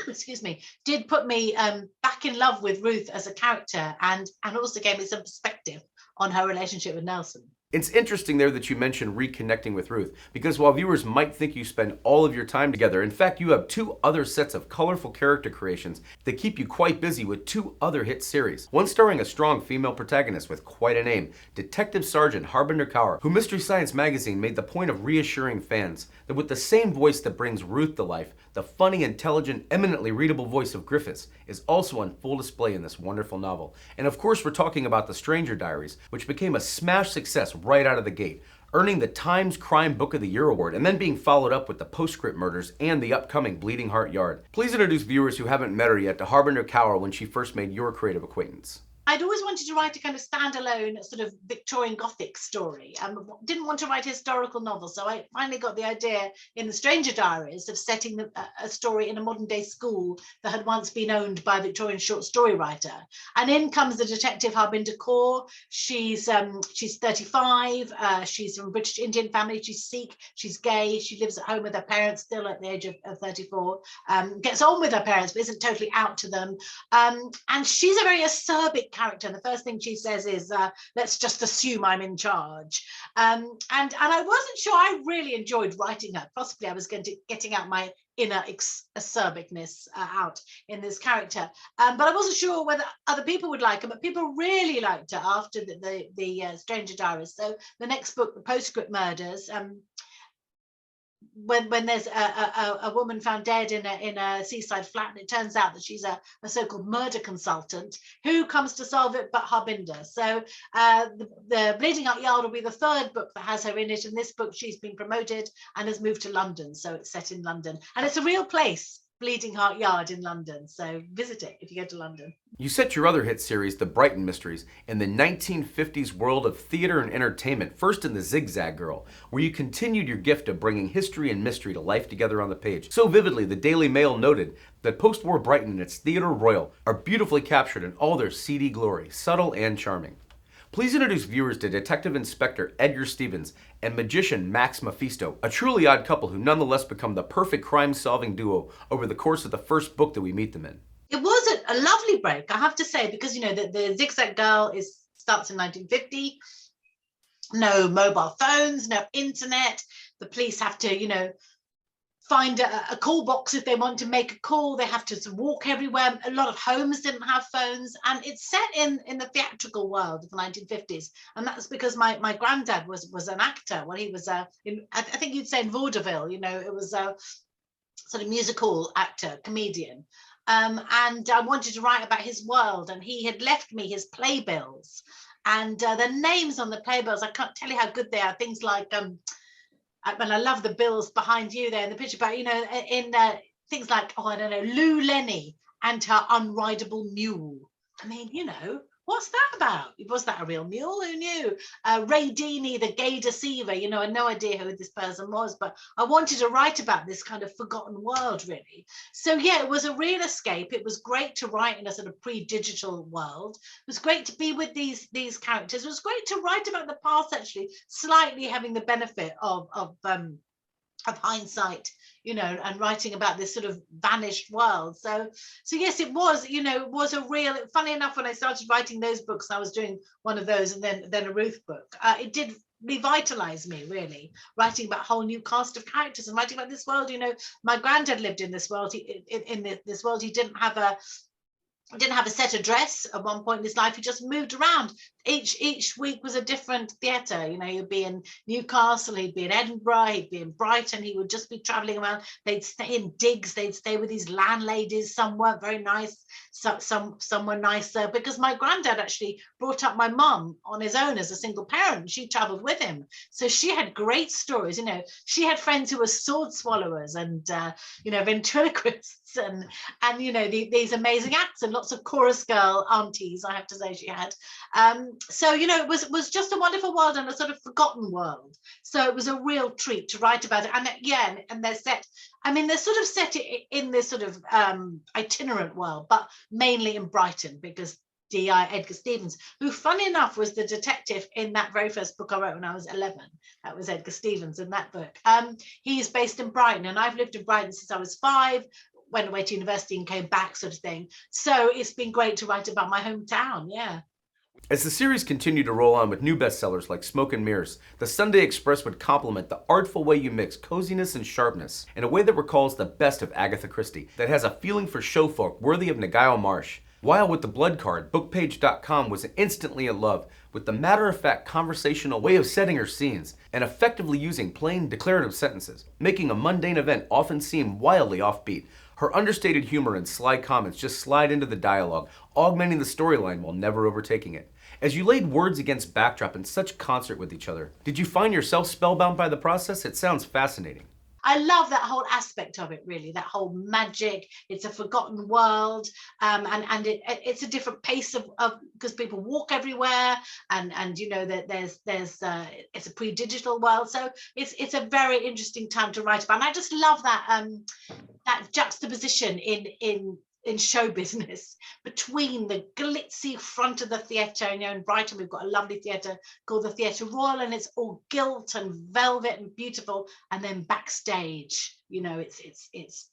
excuse me, did put me back in love with Ruth as a character, and also gave me some perspective on her relationship with Nelson. It's interesting there that you mentioned reconnecting with Ruth, because while viewers might think you spend all of your time together, in fact, you have two other sets of colorful character creations that keep you quite busy with two other hit series. One starring a strong female protagonist with quite a name, Detective Sergeant Harbinder Kaur, who Mystery Science Magazine made the point of reassuring fans that with the same voice that brings Ruth to life, the funny, intelligent, eminently readable voice of Griffiths is also on full display in this wonderful novel. And of course, we're talking about The Stranger Diaries, which became a smash success right out of the gate, earning the Times Crime Book of the Year award, and then being followed up with The Postscript Murders and the upcoming Bleeding Heart Yard. Please introduce viewers who haven't met her yet to Harbinder Kaur when she first made your creative acquaintance. I'd always wanted to write a kind of standalone sort of Victorian Gothic story. Didn't want to write a historical novel, so I finally got the idea in The Stranger Diaries of setting a story in a modern day school that had once been owned by a Victorian short story writer. And in comes the detective Harbinder Kaur. She's 35. She's from a British Indian family. She's Sikh. She's gay. She lives at home with her parents, still at the age of 34. Gets on with her parents, but isn't totally out to them. And she's a very acerbic character. The first thing she says is, let's just assume I'm in charge. And I wasn't sure I really enjoyed writing her. Possibly I was getting out my inner acerbicness out in this character. But I wasn't sure whether other people would like her, but people really liked her after the Stranger Diaries. So the next book, The Postscript Murders, when there's a woman found dead in a seaside flat, and it turns out that she's a so-called murder consultant, who comes to solve it but Harbinder. So the Bleeding Heart Yard will be the third book that has her in it. In this book, she's been promoted and has moved to London, so it's set in London, and it's a real place, Bleeding Heart Yard in London, so visit it if you go to London. You set your other hit series, The Brighton Mysteries, in the 1950s world of theater and entertainment, first in The Zigzag Girl, where you continued your gift of bringing history and mystery to life together on the page. So vividly, the Daily Mail noted that post-war Brighton and its theater royal are beautifully captured in all their seedy glory, subtle and charming. Please introduce viewers to Detective Inspector Edgar Stevens and magician Max Mephisto, a truly odd couple who nonetheless become the perfect crime-solving duo over the course of the first book that we meet them in. It was a lovely break, I have to say, because the Zigzag Girl starts in 1950. No mobile phones, no internet. The police have to, find a call box if they want to make a call. They have to walk everywhere. A lot of homes didn't have phones, and it's set in the theatrical world of the 1950s. And that's because my granddad was an actor when he was I think you'd say in vaudeville. It was a sort of musical actor, comedian. And I wanted to write about his world, and he had left me his playbills, and the names on the playbills, I can't tell you how good they are. Things like and I love the bills behind you there in the picture, but, you know, in things like, oh, I don't know, Lou Lenny and her unrideable mule. I mean, you know, what's that about? Was that a real mule? Who knew? Ray Deeney, the gay deceiver. You know, I had no idea who this person was, but I wanted to write about this kind of forgotten world, really. So yeah, it was a real escape. It was great to write in a sort of pre-digital world. It was great to be with these characters. It was great to write about the past, actually, slightly having the benefit of hindsight, you know, and writing about this sort of vanished world. So yes, it was, you know, it was a real, funny enough, when I started writing those books, I was doing one of those and then a Ruth book. It did revitalize me, really, writing about a whole new cast of characters and writing about this world. You know, my granddad lived in this world. This world, he didn't have a set address at one point in his life. He just moved around. Each week was a different theatre. You know, he'd be in Newcastle, he'd be in Edinburgh, he'd be in Brighton. He would just be travelling around. They'd stay in digs. They'd stay with these landladies. Some weren't very nice. Some were nicer. Because my granddad actually brought up my mum on his own as a single parent. She travelled with him, so she had great stories. You know, she had friends who were sword swallowers and you know, ventriloquists and you know, these amazing acts, and lots of chorus girl aunties, I have to say, she had. So, you know, it was just a wonderful world and a sort of forgotten world. So it was a real treat to write about it. And yeah, and they're set, I mean, they're sort of set in this sort of itinerant world, but mainly in Brighton, because D.I. Edgar Stevens, who, funny enough, was the detective in that very first book I wrote when I was 11. That was Edgar Stevens in that book. He's based in Brighton, and I've lived in Brighton since I was 5, went away to university and came back, sort of thing. So it's been great to write about my hometown, yeah. As the series continued to roll on with new bestsellers like Smoke and Mirrors, the Sunday Express would complement the artful way you mix coziness and sharpness in a way that recalls the best of Agatha Christie, that has a feeling for showfolk worthy of Nigel Marsh. While with the Blood Card, Bookpage.com was instantly in love with the matter-of-fact conversational way of setting her scenes and effectively using plain declarative sentences, making a mundane event often seem wildly offbeat. Her understated humor and sly comments just slide into the dialogue, augmenting the storyline while never overtaking it. As you laid words against backdrop in such concert with each other, did you find yourself spellbound by the process? It sounds fascinating. I love that whole aspect of it, really, that whole magic. It's a forgotten world, and it's a different pace of because people walk everywhere, and you know that there's it's a pre-digital world, so it's a very interesting time to write about. And I just love that that juxtaposition in show business between the glitzy front of the theatre. You know, in Brighton we've got a lovely theatre called the Theatre Royal, and it's all gilt and velvet and beautiful, and then backstage, you know, it's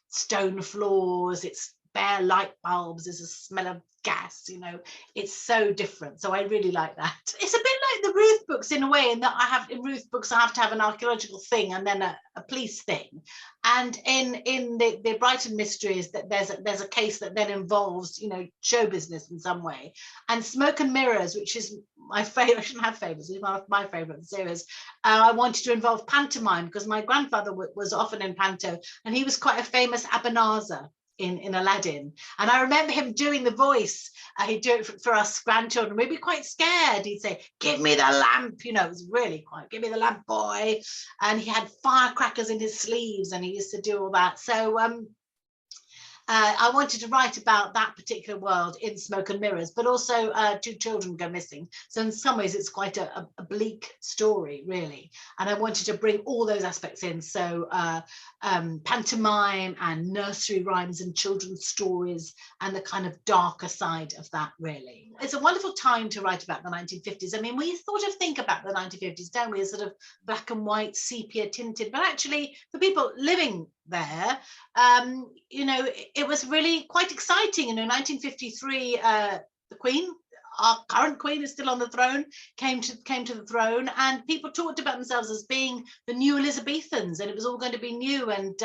stone floors, it's bare light bulbs, there's a smell of gas, you know, it's so different. So I really like that. It's a bit like the Ruth books in a way, in that I have, in Ruth books I have to have an archaeological thing and then a police thing, and in the Brighton mysteries that there's a case that then involves, you know, show business in some way. And Smoke and Mirrors, which is my favorite, I shouldn't have favorites, it's one of my favorite series, I wanted to involve pantomime because my grandfather was often in panto, and he was quite a famous Ebenezer in Aladdin, and I remember him doing the voice. He'd do it for us grandchildren. We'd be quite scared. He'd say, "Give me the lamp," you know, it was really quite, "Give me the lamp, boy," and he had firecrackers in his sleeves, and he used to do all that. So I wanted to write about that particular world in Smoke and Mirrors, but also 2 children go missing. So in some ways it's quite a bleak story, really. And I wanted to bring all those aspects in. So pantomime and nursery rhymes and children's stories and the kind of darker side of that, really. It's a wonderful time to write about the 1950s. I mean, we sort of think about the 1950s, don't we, as sort of black and white, sepia tinted, but actually for people living there, you know, it was really quite exciting. You know, 1953, the Queen, our current Queen, is still on the throne, came to the throne, and people talked about themselves as being the new Elizabethans, and it was all going to be new. And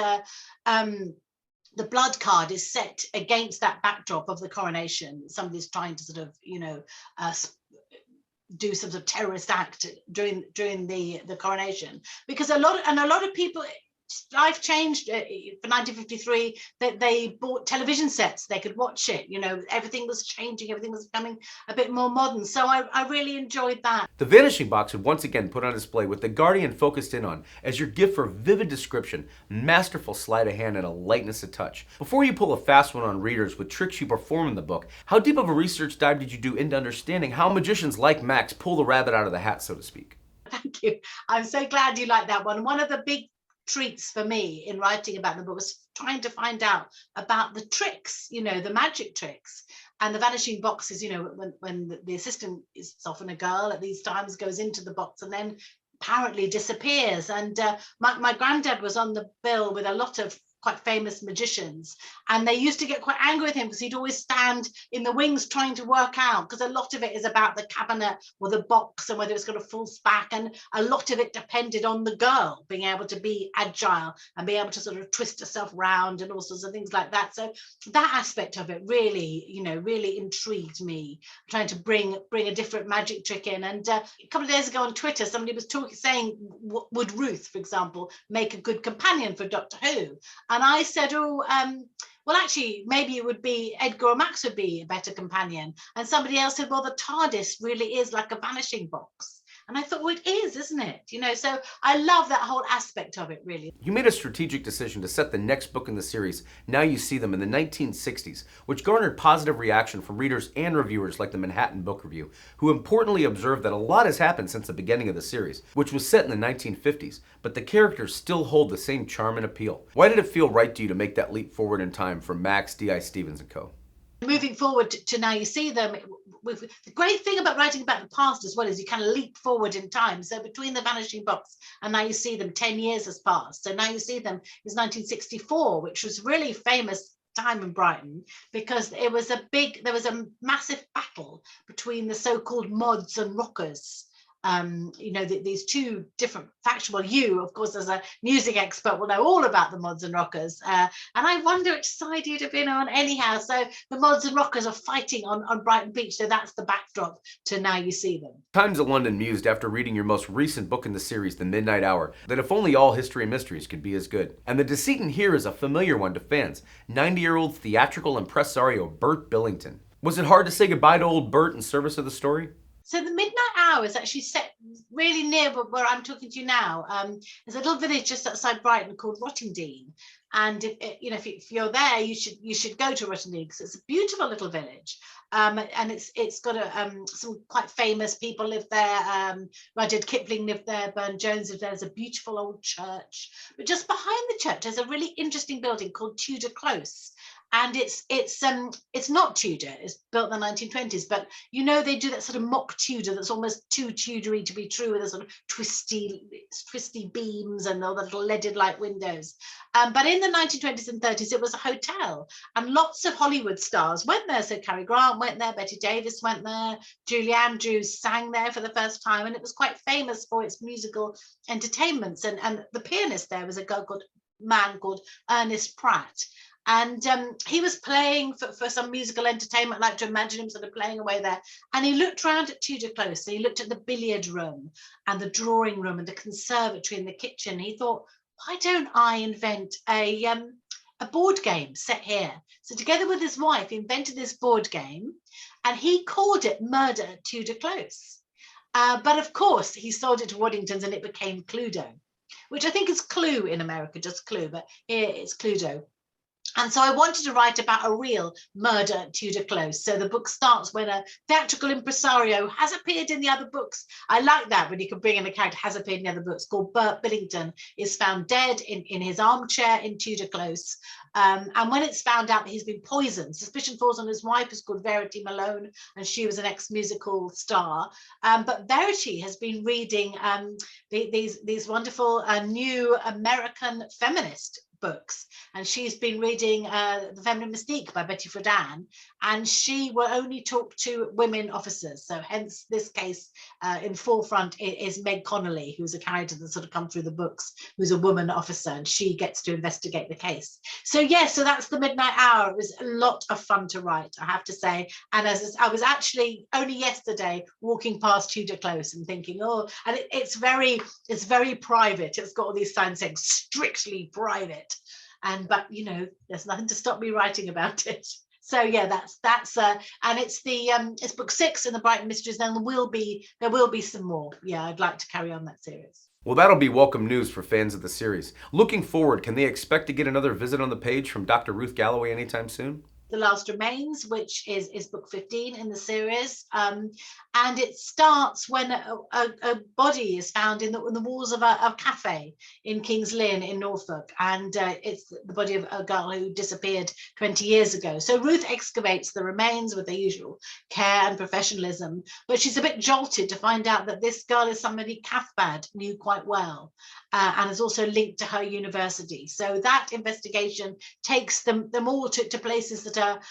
the Blood Card is set against that backdrop of the coronation. Somebody's trying to sort of, you know, do some sort of terrorist act during the coronation, because a lot of people life changed for 1953. That they bought television sets, they could watch it. Everything was changing, everything was becoming a bit more modern. So I really enjoyed that. The Vanishing Box would once again put on display what The Guardian focused in on as your gift for vivid description, masterful sleight of hand, and a lightness of touch. Before you pull a fast one on readers with tricks you perform in the book, how deep of a research dive did you do into understanding how magicians like Max pull the rabbit out of the hat, so to speak? Thank you. I'm so glad you like that one. One of the big treats for me in writing about the book was trying to find out about the tricks, the magic tricks. And the vanishing boxes, when the assistant is often a girl at these times, goes into the box and then apparently disappears. And my granddad was on the bill with a lot of quite famous magicians, and they used to get quite angry with him because he'd always stand in the wings trying to work out, because a lot of it is about the cabinet or the box and whether it's got a false back, and a lot of it depended on the girl being able to be agile and be able to sort of twist herself round and all sorts of things like that. So that aspect of it really, really intrigued me, trying to bring a different magic trick in. And a couple of days ago on Twitter, somebody was saying, would Ruth, for example, make a good companion for Doctor Who? And I said, well, actually, maybe it would be Edgar or Max would be a better companion. And somebody else said, well, the TARDIS really is like a vanishing box. And I thought, well, it is, isn't it? So I love that whole aspect of it, really. You made a strategic decision to set the next book in the series, Now You See Them, in the 1960s, which garnered positive reaction from readers and reviewers like the Manhattan Book Review, who importantly observed that a lot has happened since the beginning of the series, which was set in the 1950s, but the characters still hold the same charm and appeal. Why did it feel right to you to make that leap forward in time from Max, D.I. Stevens, and co.? Moving forward to Now You See Them, the great thing about writing about the past as well is you kind of leap forward in time. So between the Vanishing Box and Now You See Them, 10 years has passed. So Now You See Them is 1964, which was really famous time in Brighton, because there was a massive battle between the so-called mods and rockers. These two different factions. Well, you, of course, as a music expert, will know all about the mods and rockers. And I wonder which side you'd have been on anyhow. So the mods and rockers are fighting on Brighton Beach. So that's the backdrop to Now You See Them. Times of London mused after reading your most recent book in the series, The Midnight Hour, that if only all history and mysteries could be as good. And the decedent here is a familiar one to fans, 90-year-old theatrical impresario Bert Billington. Was it hard to say goodbye to old Bert in service of the story? So the Midnight Hour is actually set really near where I'm talking to you now. There's a little village just outside Brighton called Rottingdean, and if you're there, you should go to Rottingdean because it's a beautiful little village, and it's got some quite famous people live there. Rudyard Kipling lived there, Burne-Jones lived there. There's a beautiful old church, but just behind the church there's a really interesting building called Tudor Close. And it's not Tudor, it's built in the 1920s, but they do that sort of mock Tudor that's almost too Tudory to be true, with the sort of twisty beams and all the little leaded light windows. But in the 1920s and 30s, it was a hotel, and lots of Hollywood stars went there. So Cary Grant went there, Betty Davis went there, Julie Andrews sang there for the first time, and it was quite famous for its musical entertainments. And the pianist there was a man called Ernest Pratt. And he was playing for some musical entertainment. I like to imagine him sort of playing away there. And he looked around at Tudor Close. So he looked at the billiard room and the drawing room and the conservatory and the kitchen. He thought, why don't I invent a board game set here? So together with his wife, he invented this board game, and he called it Murder at Tudor Close. But of course, he sold it to Waddington's and it became Cluedo, which I think is Clue in America, just Clue, but here it's Cluedo. And so I wanted to write about a real murder at Tudor Close. So the book starts when a theatrical impresario has appeared in the other books. I like that, when you can bring in a character has appeared in the other books, called Bert Billington, is found dead in his armchair in Tudor Close. And when it's found out that he's been poisoned, suspicion falls on his wife, who's called Verity Malone, and she was an ex-musical star. But Verity has been reading these wonderful new American feminist books, and she's been reading The Feminine Mystique by Betty Friedan, and she will only talk to women officers. So hence this case in forefront is Meg Connolly, who's a character that's sort of come through the books, who's a woman officer, and she gets to investigate the case. So yeah, so that's The Midnight Hour. It was a lot of fun to write, I have to say. And as I was actually only yesterday walking past Tudor Close and thinking, oh, and it's very private. It's got all these signs saying strictly private, but you know, there's nothing to stop me writing about it. So yeah, that's and it's book 6 in the Brighton Mysteries. Then there will be some more. Yeah, I'd like to carry on that series. Well, that'll be welcome news for fans of the series. Looking forward, can they expect to get another visit on the page from Dr. Ruth Galloway anytime soon? The Last Remains, which is book 15 in the series, and it starts when a body is found in the walls of a cafe in King's Lynn in Norfolk, and it's the body of a girl who disappeared 20 years ago. So Ruth excavates the remains with her usual care and professionalism, but she's a bit jolted to find out that this girl is somebody Cathbad knew quite well, and is also linked to her university. So that investigation takes them all to places that are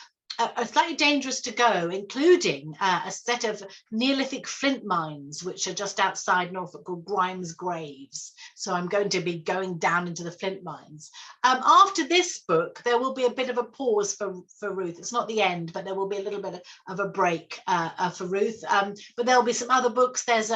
slightly dangerous to go, including a set of Neolithic flint mines, which are just outside Norfolk, called Grimes Graves. So I'm going to be going down into the flint mines. After this book, there will be a bit of a pause for Ruth. It's not the end, but there will be a little bit of a break for Ruth. But there'll be some other books. There's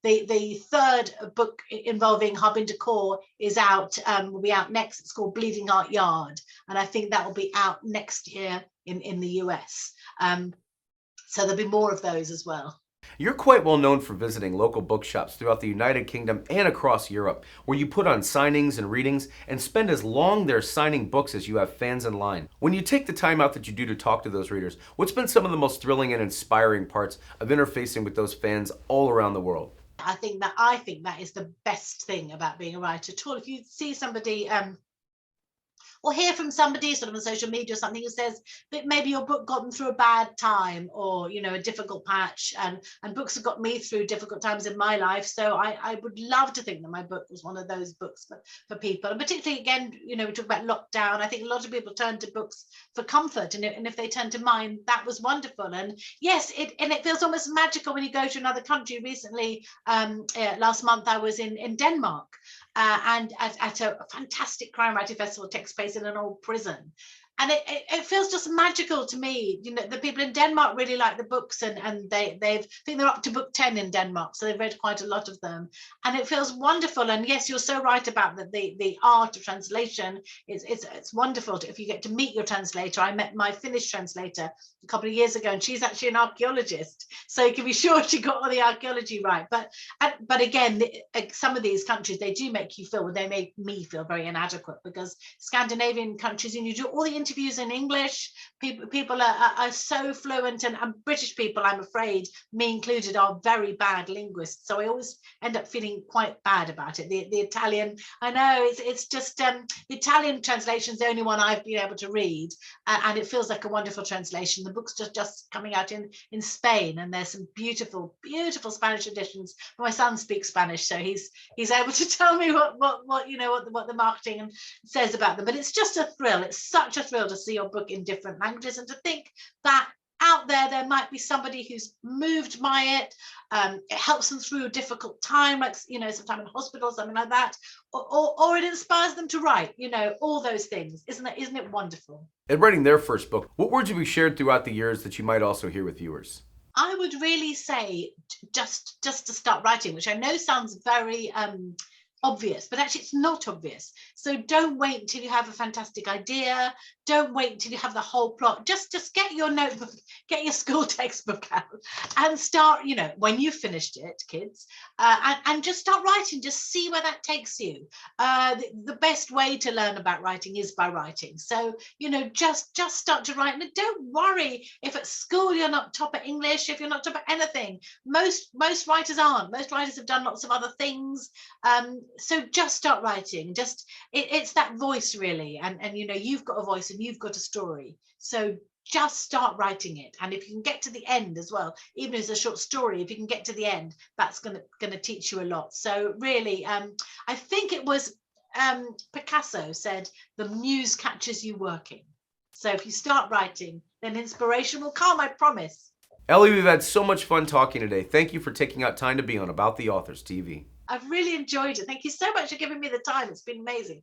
the third book involving Harbinder Kaur is out, will be out next. It's called Bleeding Heart Yard, and I think that will be out next year in the US. So there'll be more of those as well. You're quite well known for visiting local bookshops throughout the United Kingdom and across Europe, where you put on signings and readings and spend as long there signing books as you have fans in line. When you take the time out that you do to talk to those readers, what's been some of the most thrilling and inspiring parts of interfacing with those fans all around the world? I think that is the best thing about being a writer at all. If you see somebody or hear from somebody sort of on social media or something who says that maybe your book got them through a bad time, or you know, a difficult patch, and books have got me through difficult times in my life. So I would love to think that my book was one of those books for people. And particularly, again, you know, we talk about lockdown. I think a lot of people turn to books for comfort, and if they turn to mine, that was wonderful. And yes, it feels almost magical when you go to another country. Recently, last month I was in Denmark, and at a fantastic crime writing festival. Takes place in an old prison, and it feels just magical to me. You know, the people in Denmark really like the books, and they've I think they're up to book 10 in Denmark, so they've read quite a lot of them, and it feels wonderful. And yes, you're so right about the art of translation. It's wonderful if you get to meet your translator. I met my Finnish translator a couple of years ago, and she's actually an archaeologist, so you can be sure she got all the archaeology right. But again, some of these countries, they do make you feel, they make me feel very inadequate, because Scandinavian countries, and you do all the interviews in English, people are so fluent, and British people, I'm afraid, me included, are very bad linguists. So I always end up feeling quite bad about it. The Italian, I know it's just the Italian translation is the only one I've been able to read, and it feels like a wonderful translation. The book's just coming out in Spain, and there's some beautiful Spanish editions. My son speaks Spanish, so he's able to tell me what you know, what the marketing says about them. But it's just a thrill. It's such a thrill to see your book in different languages, and to think that out there might be somebody who's moved by it. It helps them through a difficult time, like, you know, sometime in hospital, something like that, or it inspires them to write. You know, all those things. Isn't it wonderful? In writing their first book, what words have you shared throughout the years that you might also hear with viewers? I would really say just to start writing, which I know sounds very obvious, but actually it's not obvious. So don't wait until you have a fantastic idea. Don't wait until you have the whole plot. Just get your notebook, get your school textbook out, and start, you know, when you've finished it, kids, and just start writing. Just see where that takes you. The best way to learn about writing is by writing. So, you know, just start to write, and don't worry if at school you're not top at English, if you're not top at anything. Most writers aren't. Most writers have done lots of other things. So just start writing. It's that voice, really, and you know, you've got a voice and you've got a story. So just start writing it, and if you can get to the end as well, even if it's a short story, if you can get to the end, that's gonna teach you a lot. So really, I think it was Picasso said, "The muse catches you working." So if you start writing, then inspiration will come, I promise. Elly, we've had so much fun talking today. Thank you for taking out time to be on About the Authors TV. I've really enjoyed it. Thank you so much for giving me the time. It's been amazing.